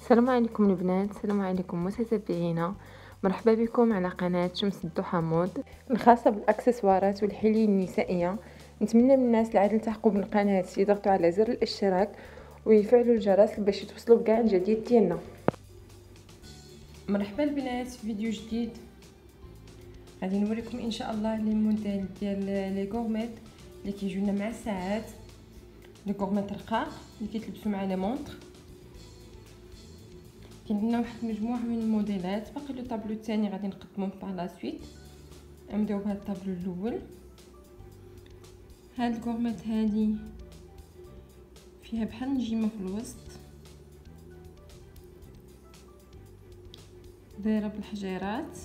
السلام عليكم البنات، السلام عليكم متتبعينا. مرحبا بكم على قناة شمس الضحى مود الخاصة بالاكسسوارات والحلي النسائية. نتمنى من الناس اللي عاد التحقوا بالقناة يضغطوا على زر الاشتراك ويفعلوا الجرس باش يتوصلوا بكاع الجديد ديالنا. مرحبا البنات في فيديو جديد. غادي نوريكم ان شاء الله لي موديل ديال لي غورميت اللي كيجيونا مع الساعات، لي غورميت رقاق اللي كيتلبسوا مع لي مونطر. كاين عندنا واحد المجموعه من الموديلات، باقي لو طابلو الثاني غادي نقدموه باغ لا سويت. نبداو بهذا الطابلو الاول. هاد الغورميت هادي فيها بحال نجيمه في الوسط دايره بالحجيرات،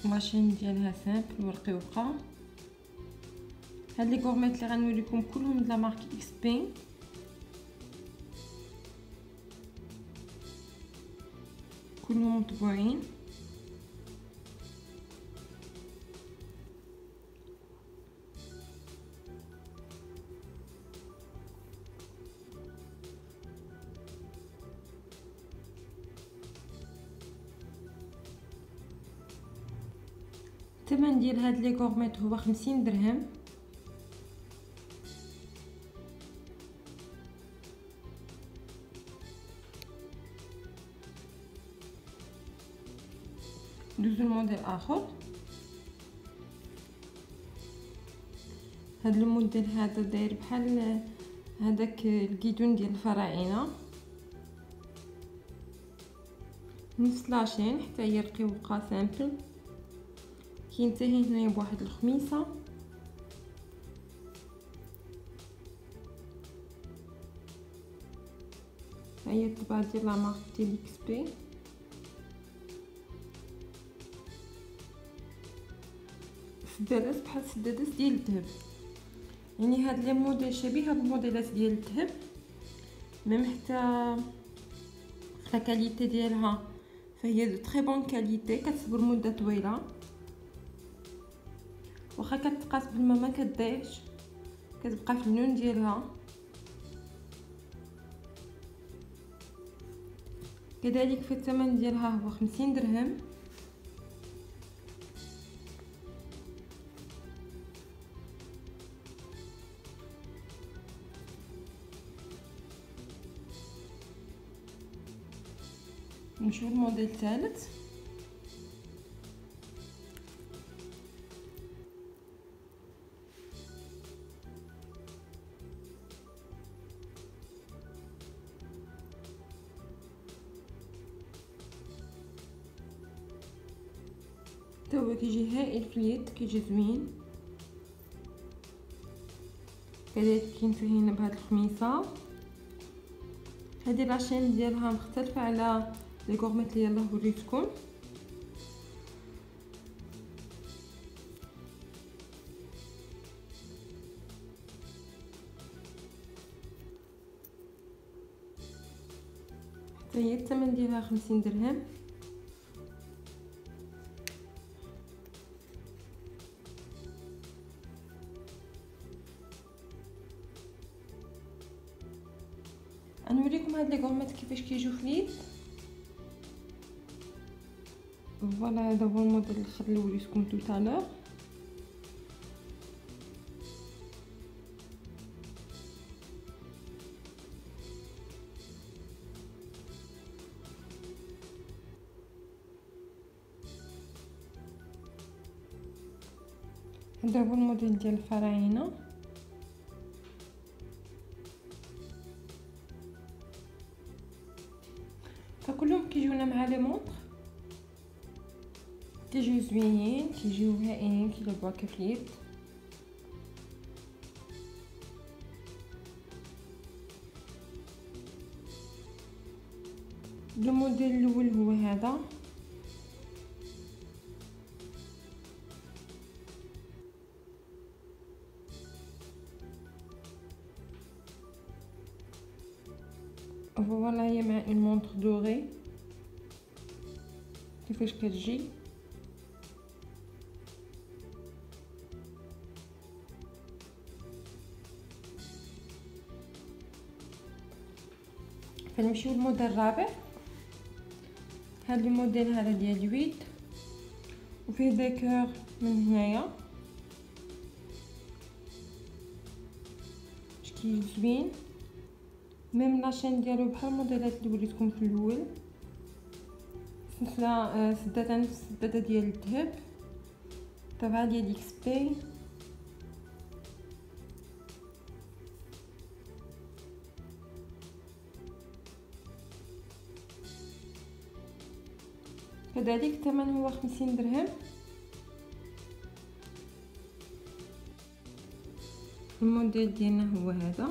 ماشين ديالها سامبل ورقيقه. هاد لي غورميت اللي غنوريكم كلهم د لا مارك اكس بي، كلهم مطبوعين. الثمن ديال هاد لي غورميت هو 50 درهم. ندوزو الموديل اخر. هاد الموديل هذا داير بحال هذاك الكيدون ديال الفراعنه، نفس لاشين حتى هي رقيقه سامبل. كينتهي هنايا بواحد الخميصه. هي الطباعه ديال لا مارك ديال اكس بي. سدادات بحال السدادات ديال الذهب، يعني هاد لي موديل شبيهه بالموديلات ديال الذهب، ميم حتى لا كاليتي ديالها فهي دو تري بون كاليتي، كتصبر مده طويله، واخا كتقاس بالماء ما كتضيعش، كتبقى في اللون ديالها. كذلك في الثمن ديالها هو 50 درهم. نشوف الموديل الثالث. تا هو كيجي هائل في اليد، كيجي زوين. كذلك كينتهينا بهاد الخميصه. هذه لاشين ديالها مختلفه على لي غورميت اللي يلاه وريتكم. حتى هي الثمن ديالها 50 درهم. غنوريكم هاد لي غورميت كيفاش كيجيو في اليد. فوالا هذا هو الموديل الاخر اللي وريتكم توتالور. هذا هو الموديل ديال الفراعنه. فكلهم كيجيونا مع لي مونطر، كيجيو زوينين، كيجيو هائلين، كيلعبوا هكا في اليد. الموديل الاول هو هذا. فوالا هي مع اون مونطر دوري كيفاش كتجي. فنمشيو للموديل الرابع. هذا الموديل هذا ديال 8 وفيه ديكور من هنايا شكل زوين، ميم لاشين ديالو بحال الموديلات اللي وريتكم في الاول. سلسله سداده نفس السداده ديال الذهب، طبعا ديال اكس بي. كذلك الثمن هو 50 درهم. الموديل ديالنا هو هذا.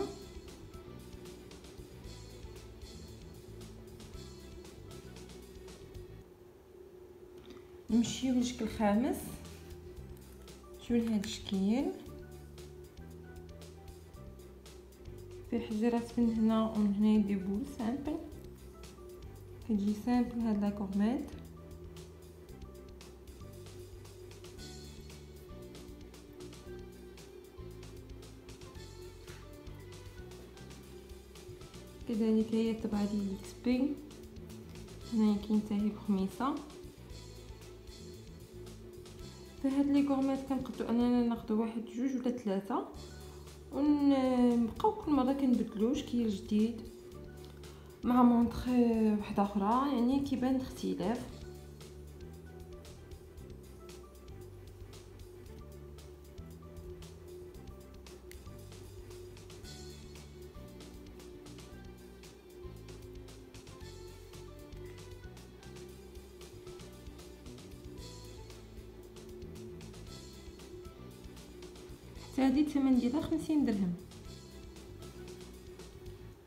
نمشيو للشكل الخامس. شوف هذا الشكل في حجرات من هنا ومن هنا، دي بول سامبل، كتجي سامبل هاد لا كورميت. كذلك هي الطبعه ديال اكس بي. هنايا كاين حتى هي بخميصه. فهاد لي كورميت كنقدروا اننا ناخذوا واحد جوج ولا ثلاثه ونبقاو كل مره كنبدلو شكل جديد مع مونطخ واحده اخرى، يعني كيبان الاختلاف. هذه الثمن ديالها 50 درهم.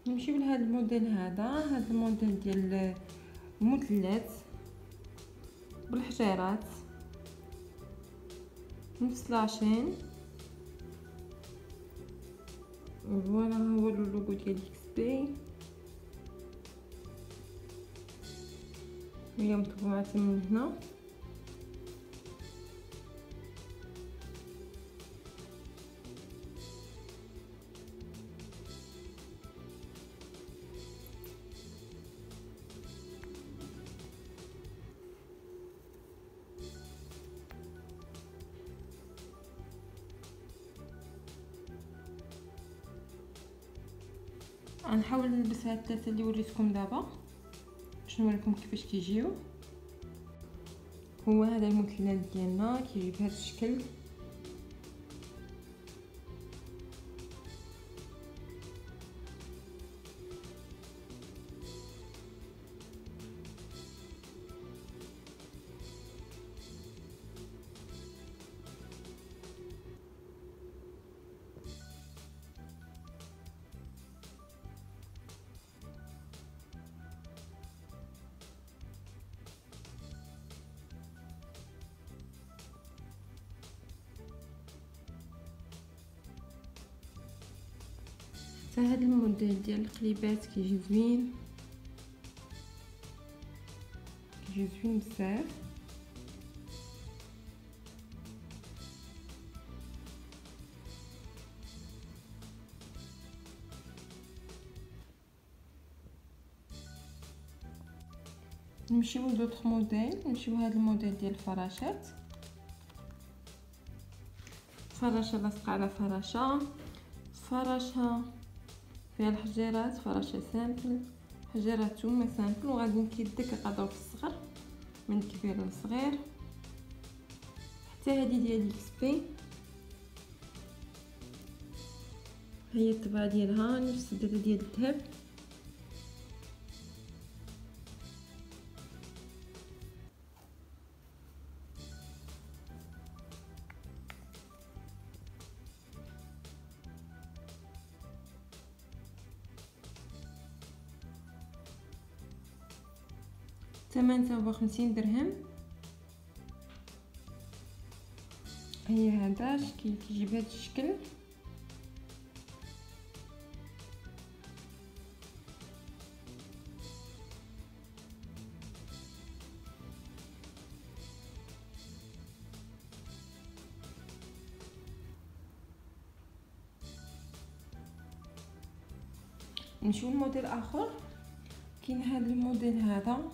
نمشيو لهذا الموديل هذا الموديل ديال المثلث بالحجيرات، نفس لاشين. فوالا هو اللوغو ديال اكس بي، هي مطبوعه من هنا. غنحاول نلبس هاد الثلاثه اللي وريتكم دابا باش نوريكم كيفاش كيجيو. هو هذا المثلث ديالنا كيجي بهذا الشكل. فهاد الموديل ديال القليبات كيجي زوين، كيجي زوين بزاف. نمشيو لدوطخ موديل. نمشيو هاد الموديل ديال الفراشات، فراشه لاصقه على فراشه، فراشه فيها الحجيرات، فراشه سامبل، حجيرات توما سامبل، وغادي كيدك كيقادو في الصغر من كبير لصغير. حتى هذه ديال اكس بي، هي الطبعه ديالها نفس السداده ديال الذهب. ثمن هو 50 درهم. هي هذا كيجي بهذا الشكل. نمشيو لموديل اخر. كاين هذا الموديل هذا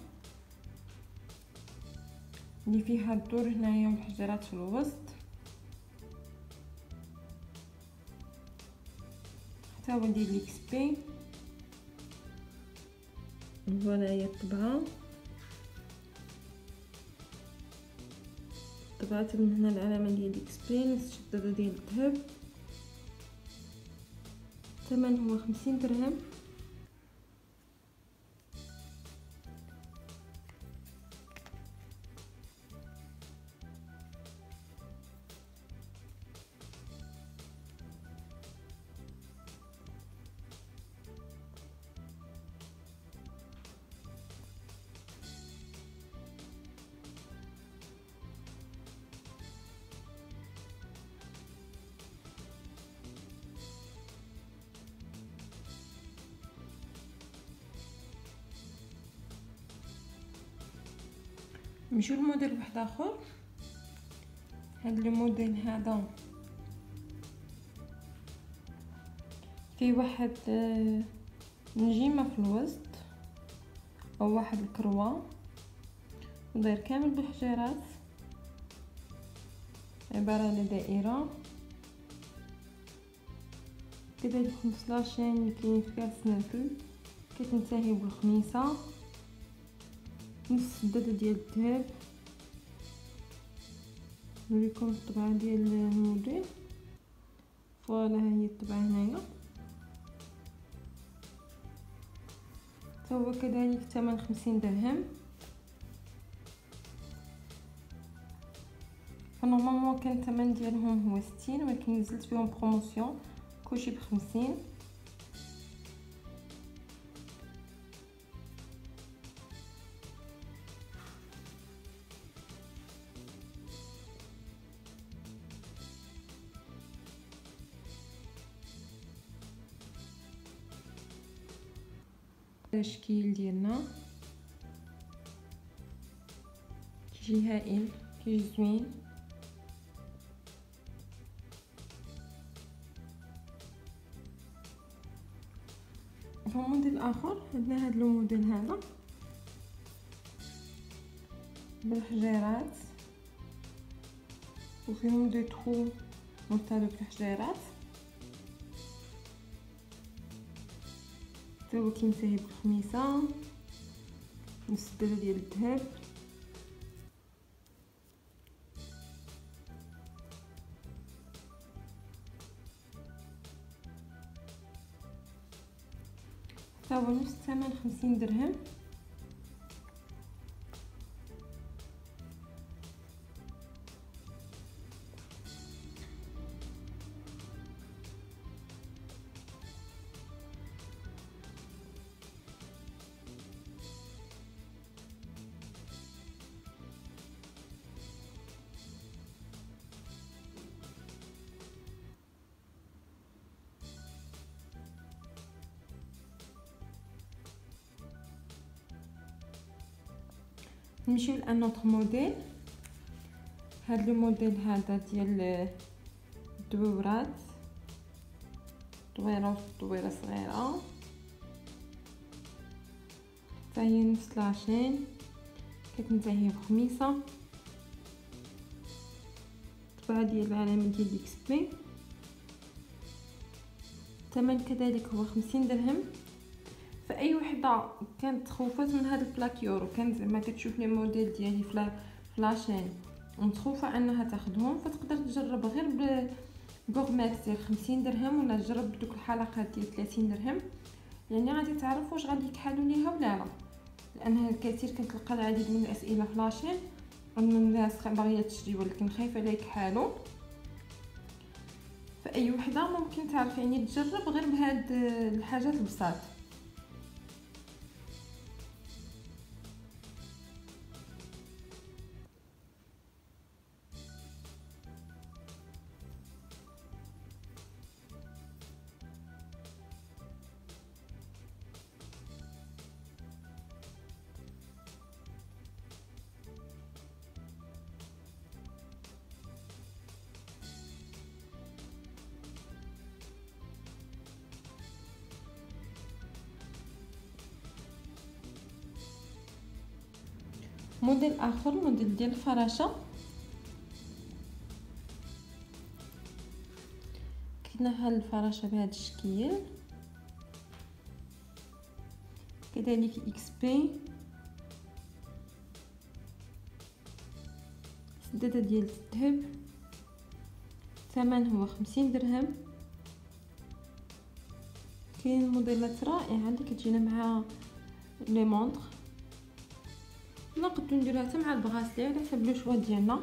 اللي فيه هاد الدور هنايا والحجرات في الوسط، حتى هو ديال ليكس بي. فوالا هي الطبعه، طبعت من هنا العلامه ديال ليكس بي، نفس الشداده ديال الذهب. الثمن هو 50 درهم. نمشيو لموديل واحد اخر. هذا الموديل هذا فيه واحد نجيمه في الوسط او واحد الكروه، وداير كامل بالحجارات، عباره على دائره. كذلك نفس لاشين اللي كاين في كاع سنافل كتنتهي بالخميصه، نفس السداده ديال الذهب. نوريكم الطبعه ديال الموديل. فوالا هي الطبعه هنايا، هو كذلك ثمن 50 درهم. فنورمالمون كان الثمن ديالهم هو 60، ولكن نزلت فيهم بروموسيون كلشي ب50. التشكيل ديالنا كيجي هائل، كيجي زوين. في موديل اخر عندنا هذا الموديل هذا بالحجيرات، وفيهم دي ترو مرتبط بالحجيرات. هو كينتهي بالخميسه، نفس السداده ديال الذهب. هو نفس الثمن 50 درهم. نمشيو لان نوتر موديل. هذا الموديل هذا ديال الدويرات، دويره صغيره، حتى هي نفس لاشين كتنتهي بخميصه. الطبعه ديال العلامه ديال ديكس بي. الثمن كذلك هو 50 درهم. فاي وحده كانت تخوفات من هذا البلاك يورو، كانت زعما كتشوف لي موديل ديالي فلاشين ومتخوفه انها تاخذهم، فتقدر تجرب غير بغورميت ديال 50 درهم، ولا تجرب بدوك الحلقات ديال 30 درهم. يعني غادي تعرف واش غادي يكحلوا ليها ولا لا، لانها الكثير كنتلقى العديد من الاسئله فلاشين من الناس باغيه تشري ولكن خايفه لا يكحالوا. فاي وحده ممكن تعرف يعني تجرب غير بهاد الحاجات البساط. موديل اخر موديل ديال الفراشه، كاينه هاد الفراشه بهذا الشكل، كذلك اكس بي، سداده ديال الذهب، الثمن هو 50 درهم. كاين موديلات رائعه اللي كتجينا مع لي مونطر، نقدروا نديروها حتى مع البغاسلي على حسب لو شوا ديالنا.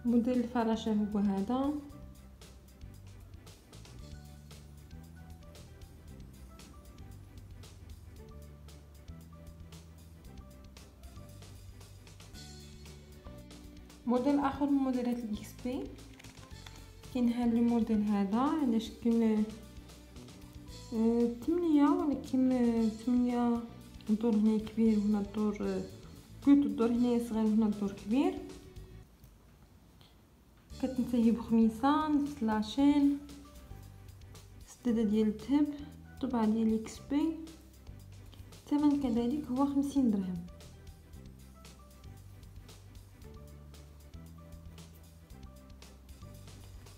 موديل الفراشه هو هذا، موديل اخر من موديلات الاكس بي. كاين هذا الموديل هذا على شكل 8، ولكن 8 الدور هنا كبير وهنا الدور بلوتو الدور هنا صغير وهنا الدور كبير. كتنتهي بخميسه نفس لاشين، سداده ديال الذهب، طبعه ديال اكس بي، الثمن كذلك هو 50 درهم.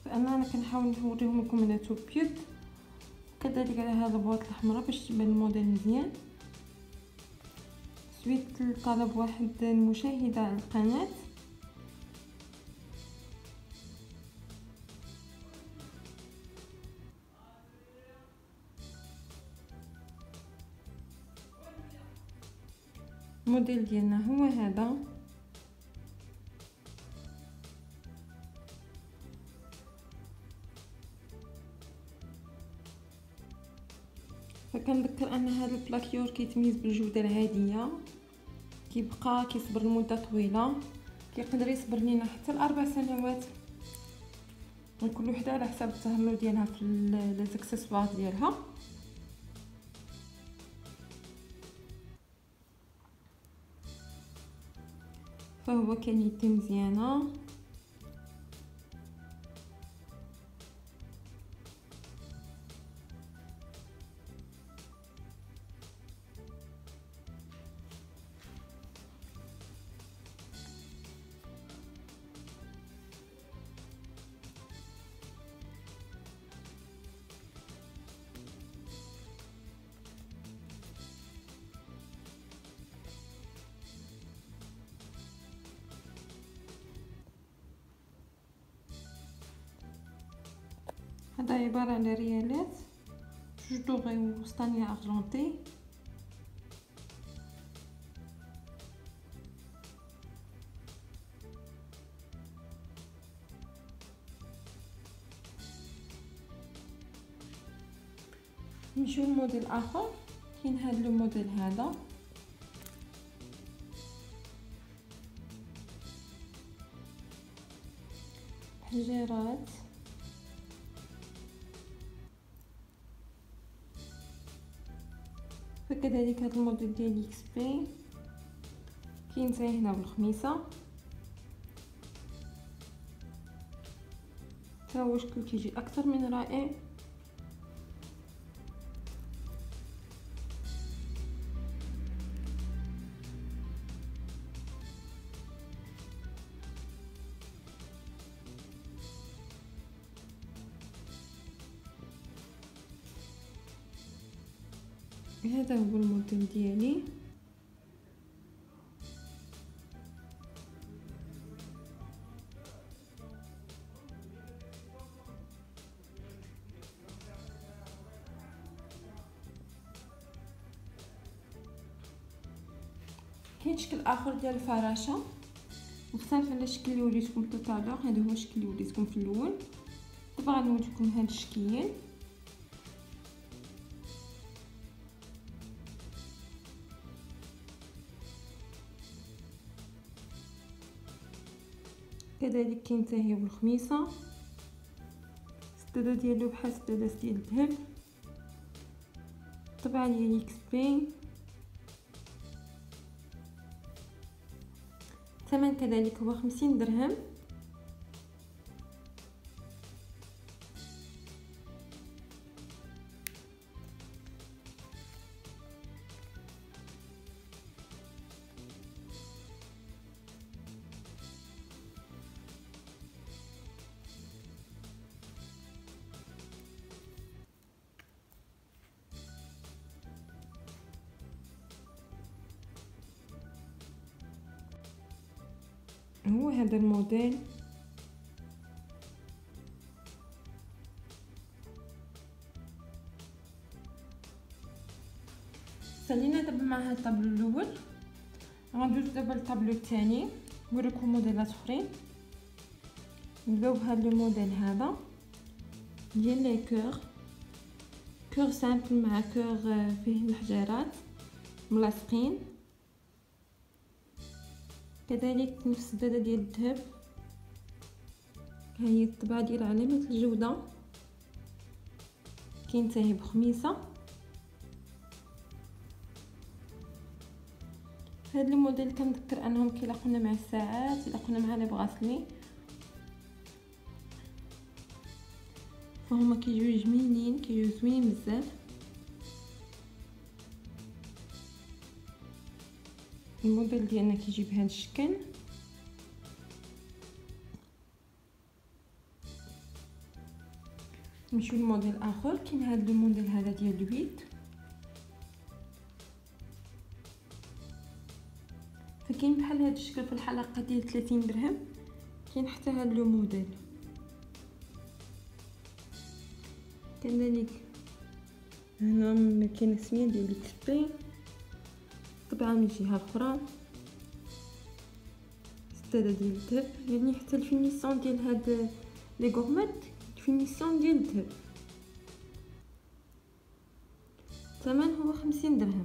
فانا كنحاول نوريهم لكم انا تو بيض كذلك على هذا البواط الحمراء باش تبان الموديل مزيان. سويت طلب واحد المشاهده على القناه، الموديل ديالنا هو هذا. فكنذكر ان هذا البلاكيور كيتميز بالجوده العاديه، كيبقى كيصبر لمده طويله، كيقدر يصبر لينا حتى ل4 سنوات، وكل وحده على حسب التهلل ديالها في لي زاكسيسوار ديالها. فهو كنيته مزيانه، هذا عبارة على ريالات، جوج دوغي وسطانية ارجونتي. نمشيو لموديل اخر. كاين هذا الموديل هذا، حجيرات، فكذلك هذا الموديل ديال اكس بي كينتهي هنا بالخميسه، تا هو شكل كيجي اكثر من رائع. هذا هو الموديل ديالي. كاين شكل اخر ديال الفراشه مختلف على الشكل اللي وريتكم توتالور. هذا هو الشكل اللي وريتكم في الاول. طبعا نوريكم هذا الشكل. كذلك كينتهي بالخميصه، السداده ديالو بحال السدادات ديال الذهب، طبعا ديال اكس بي. الثمن كذلك هو 50 درهم. هو هذا الموديل. سالينا دابا مع هذا الطابلو الاول، غندوز دابا للطابلو الثاني نوريكم موديلات اخرين. نبداو بهذا الموديل هذا ديال لي كور سامبل مع كور فيه الحجارات ملاصقين، كذلك نفس السداده ديال الذهب. ها هي الطبعه ديال علامه الجوده، كينتهي بخميسه. هاد الموديل كنذكر انهم كيلاقونا مع الساعات، يلاقونا مع لي بغاسلي، فهما كيجيو جميلين، كيجيو زوينين بزاف. الموديل ديالنا كيجي بهذا الشكل. نمشيو لموديل اخر. كاين هذا الموديل هذا ديال الويد، فكاين بحال هذا الشكل في الحلقه ديال 30 درهم. كاين حتى هذا لو موديل كذلك. هنا كاين السميه ديال الاكسبي، طبعا من الجهه الاخرى السداده ديال الذهب، يعني حتى الفينيسيون ديال هاد لي غورميت الفينيسيون ديال الذهب. الثمن هو 50 درهم.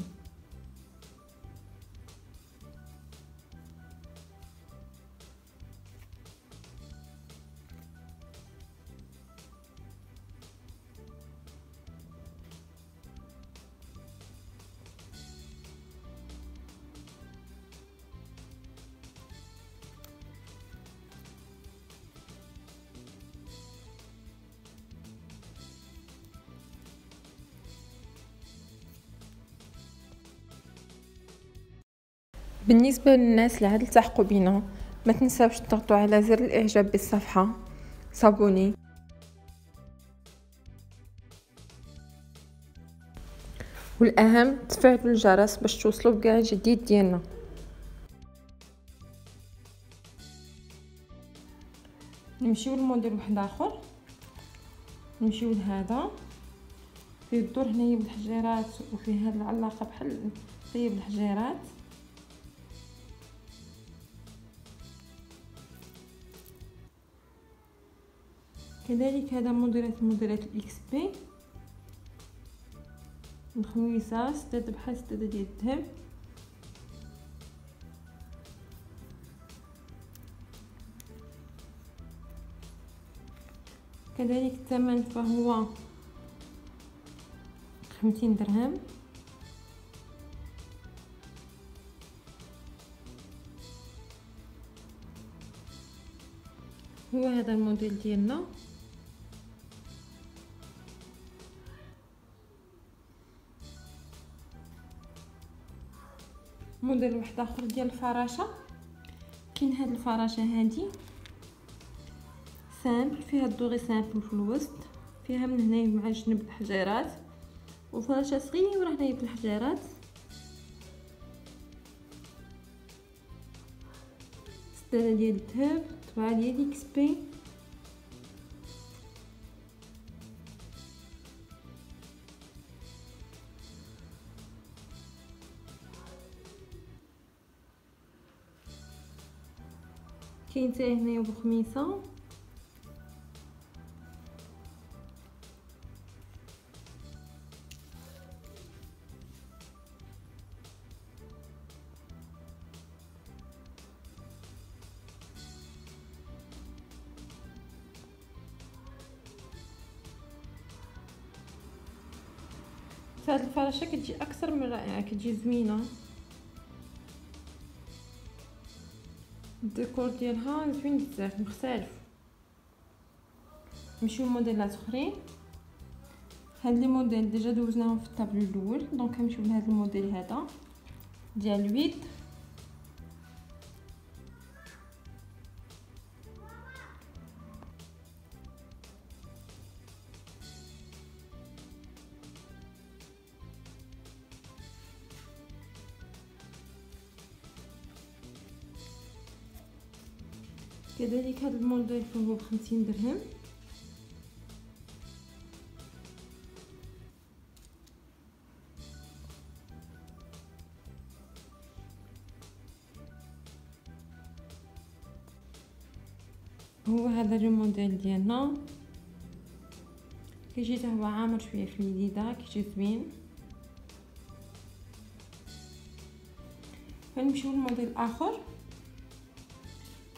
بالنسبة للناس اللي عاد التحقوا بينا، ما تنساوش تضغطوا على زر الاعجاب بالصفحة، صابوني، والاهم تفعلوا الجرس باش توصلوا بكاع جديد ديالنا. نمشيو لموديل واحد اخر. نمشيو لهذا فيه الدور هنايا بالحجيرات، وفيه هاد العلاقه بحال هي بالحجيرات. كذلك هذا موديلات الاكس بي، الخويصه سداده بحال السداده ديال الذهب. كذلك الثمن فهو 50 درهم. هو هذا الموديل ديالنا. موديل واحد اخر ديال الفراشه. كاين هاد الفراشه هادي سامبل، فيها الدوغي سامبل في الوسط، فيها من هنايا مع جنب الحجيرات، وفراشه صغيره هنايا في الحجيرات. السداده ديال الذهب، الطبعه ديال اكس بي. كاين حتى هنايا بخميسه. هاد الفراشه كتجي اكثر من رائعه، كتجي زوينه. الديكور ديالها زوين بزاف مختلف. نمشيو لموديلات اخرين. هاد لي موديل ديجا دوزناهم في الطابلو الاول، دونك نمشيو لهاد الموديل هذا ديال 8. كذلك هذا الموديل فهو ب50 درهم. هو هذا الموديل ديالنا كيجي حتى هو عامر شويه في اليديده، كيجي زوين. فنمشيو للموديل الاخر.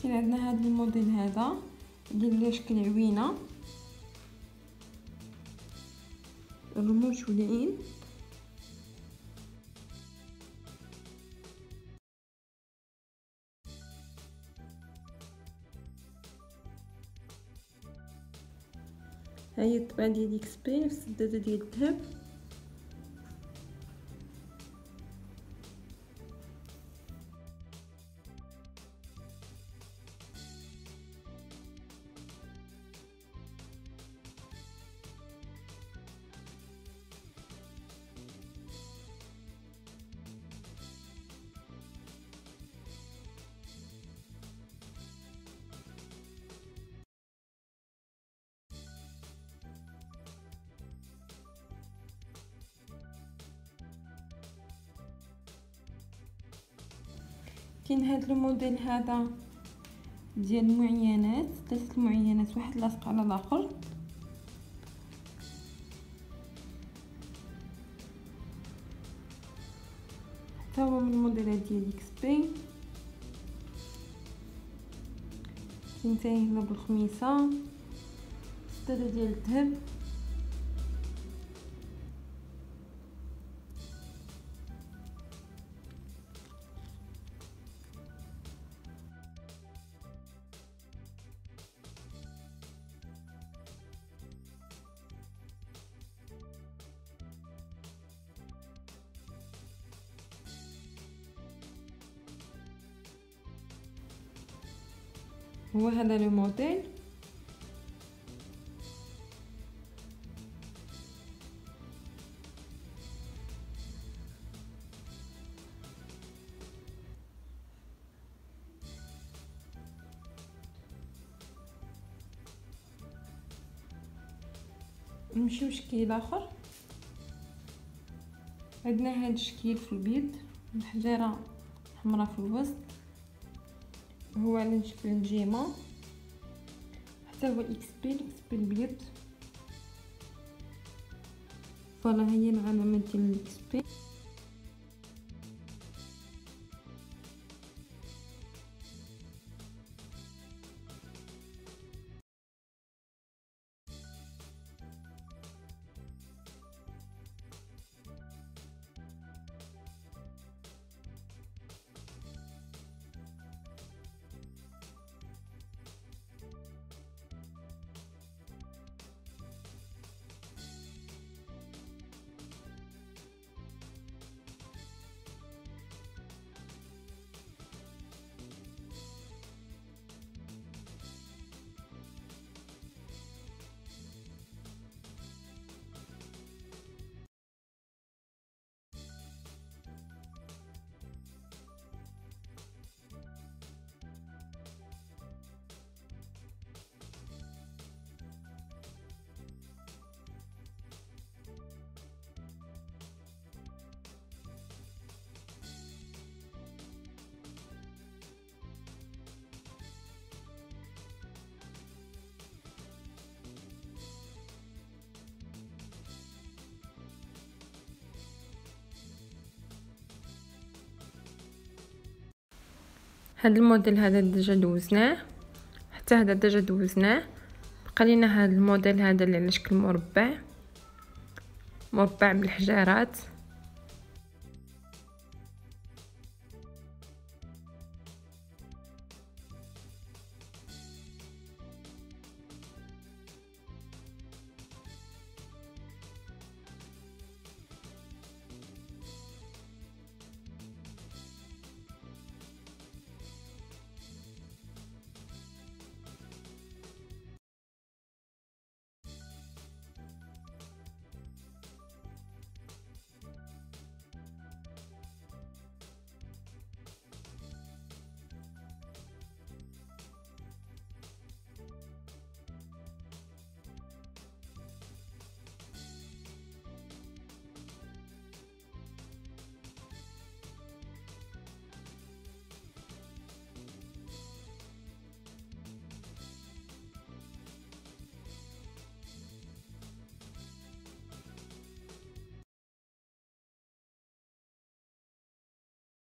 كاين عندنا هذا الموديل هذا ديال شكل عوينه، الرموش والعين. هاهي الطبعه ديال اكسبي في السداده ديال الذهب. كاين هذا الموديل هذا ديال المعينات، 3 المعينات واحد لاصق على الاخر. حتى هو من الموديلات ديال اكسبي. كاين تاي هنا بالخميسه، سداده ديال الذهب. هو هذا لو موديل. نمشيو شكل اخر. عندنا هذا الشكل في البيض، الحجاره حمراء في الوسط، هو على شكل نجيمه. حتى هو اكسبي البيض. فوالا هي العلامه ديال الاكسبي. هذا الموديل هذا ديجا دوزناه، حتى هذا ديجا دوزناه. بقى لينا هذا الموديل هذا اللي على شكل مربع بالحجارات.